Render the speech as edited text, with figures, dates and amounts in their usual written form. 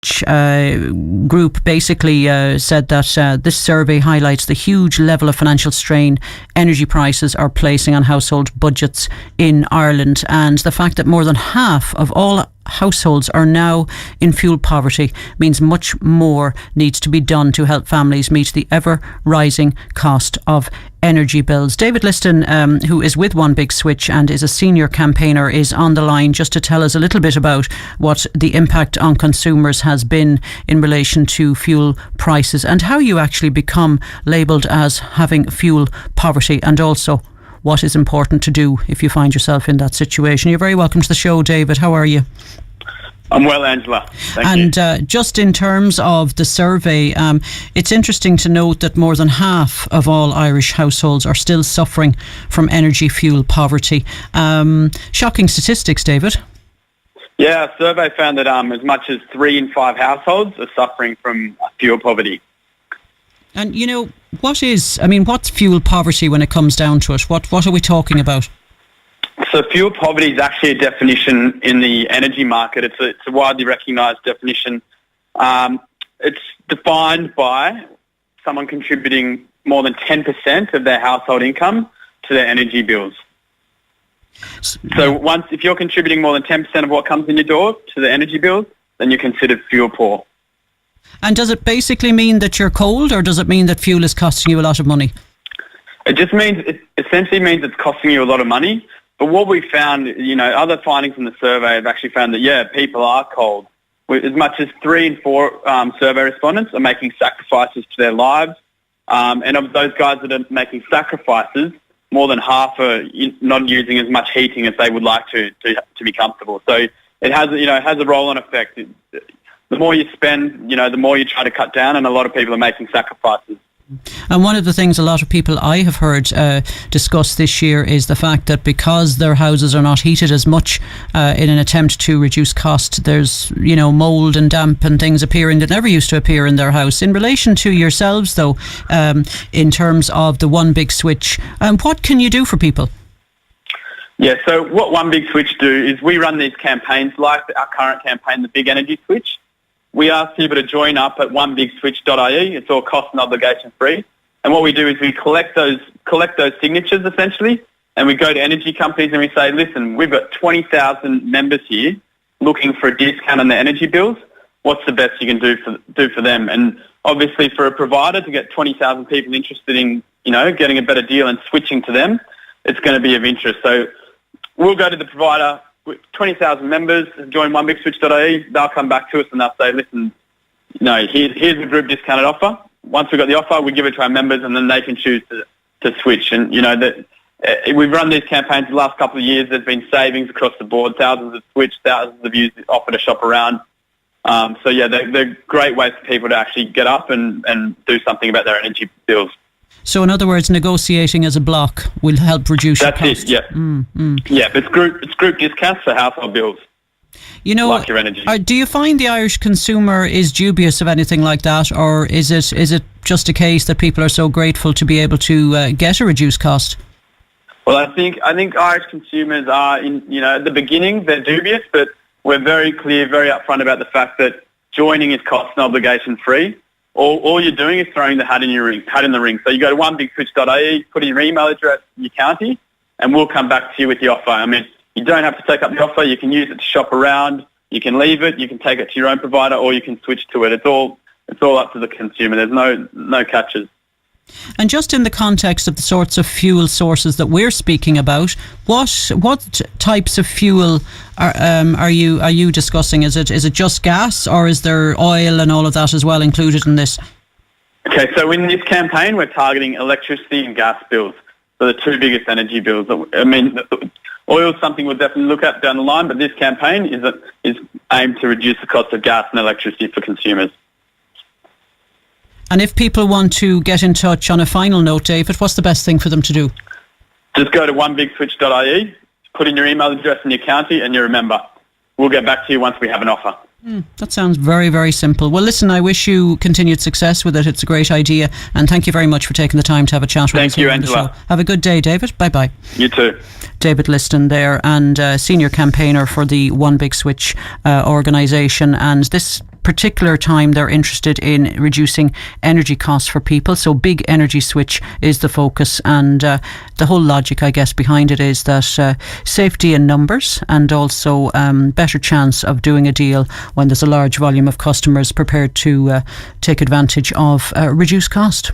group basically said that this survey highlights the huge level of financial strain energy prices are placing on household budgets in Ireland, and the fact that more than half of all households are now in fuel poverty means much more needs to be done to help families meet the ever rising cost of energy bills. David Liston, who is with One Big Switch and is a senior campaigner, is on the line just to tell us a little bit about what the impact on consumers has been in relation to fuel prices and how you actually become labelled as having fuel poverty, and also what is important to do if you find yourself in that situation. You're very welcome to the show, David. How are you? I'm well, Angela. Thank you. And just in terms of the survey, it's interesting to note that more than half of all Irish households are still suffering from energy fuel poverty. Shocking statistics, David. Yeah, a survey found that as much as 3 in 5 households are suffering from fuel poverty. And, you know, what's fuel poverty when it comes down to it? What are we talking about? So fuel poverty is actually a definition in the energy market. It's a widely recognised definition. It's defined by someone contributing more than 10% of their household income to their energy bills. So if you're contributing more than 10% of what comes in your door to the energy bills, then you're considered fuel poor. And does it basically mean that you're cold, or does it mean that fuel is costing you a lot of money? It essentially means it's costing you a lot of money. But what we found, other findings from the survey have actually found that, people are cold. As much as 3 in 4 survey respondents are making sacrifices to their lives. And of those guys that are making sacrifices, more than half are not using as much heating as they would like to be comfortable. So it has a roll-on effect. The more you spend, the more you try to cut down, and a lot of people are making sacrifices. And one of the things a lot of people I have heard discuss this year is the fact that because their houses are not heated as much in an attempt to reduce cost, there's, mould and damp and things appearing that never used to appear in their house. In relation to yourselves, though, in terms of the One Big Switch, what can you do for people? Yeah, so what One Big Switch do is we run these campaigns like our current campaign, the Big Energy Switch. We ask people to join up at onebigswitch.ie. It's all cost and obligation free. And what we do is we collect those signatures essentially, and we go to energy companies and we say, listen, we've got 20,000 members here looking for a discount on their energy bills. What's the best you can do for them? And obviously for a provider to get 20,000 people interested in, getting a better deal and switching to them, it's going to be of interest. So we'll go to the provider. 20,000 members join onebigswitch.ie. They'll come back to us and they'll say, listen, here's a group discounted offer. Once we've got the offer, we give it to our members and then they can choose to switch. And, we've run these campaigns the last couple of years. There's been savings across the board. Thousands have switched, thousands have used the offer to shop around. They're great ways for people to actually get up and do something about their energy bills. So, in other words, negotiating as a block will help reduce your cost. That's it, yeah. Yeah, but it's group discounts for household bills. Like your energy. Do you find the Irish consumer is dubious of anything like that, or is it just a case that people are so grateful to be able to get a reduced cost? Well, I think Irish consumers are at the beginning they're dubious, but we're very clear, very upfront about the fact that joining is cost and obligation free. All you're doing is throwing the hat in the ring. So you go to onebigswitch.ie, put in your email address, your county, and we'll come back to you with the offer. I mean, you don't have to take up the offer. You can use it to shop around. You can leave it. You can take it to your own provider, or you can switch to it. It's all up to the consumer. There's no catches. And just in the context of the sorts of fuel sources that we're speaking about, what types of fuel are you discussing? Is it just gas, or is there oil and all of that as well included in this? Okay, so in this campaign we're targeting electricity and gas bills, so the 2 biggest energy bills. I mean, oil is something we'll definitely look at down the line, but this campaign is aimed to reduce the cost of gas and electricity for consumers. And if people want to get in touch on a final note, David, what's the best thing for them to do? Just go to onebigswitch.ie, put in your email address and your county, and you're a member. We'll get back to you once we have an offer. That sounds very, very simple. Well, listen, I wish you continued success with it. It's a great idea. And thank you very much for taking the time to have a chat with us. Thank you, Angela. Have a good day, David. Bye-bye. You too. David Liston there, and senior campaigner for the One Big Switch organisation. And this particular time they're interested in reducing energy costs for people. So big energy switch is the focus, and the whole logic, I guess, behind it is that safety in numbers, and also better chance of doing a deal when there's a large volume of customers prepared to take advantage of reduced cost.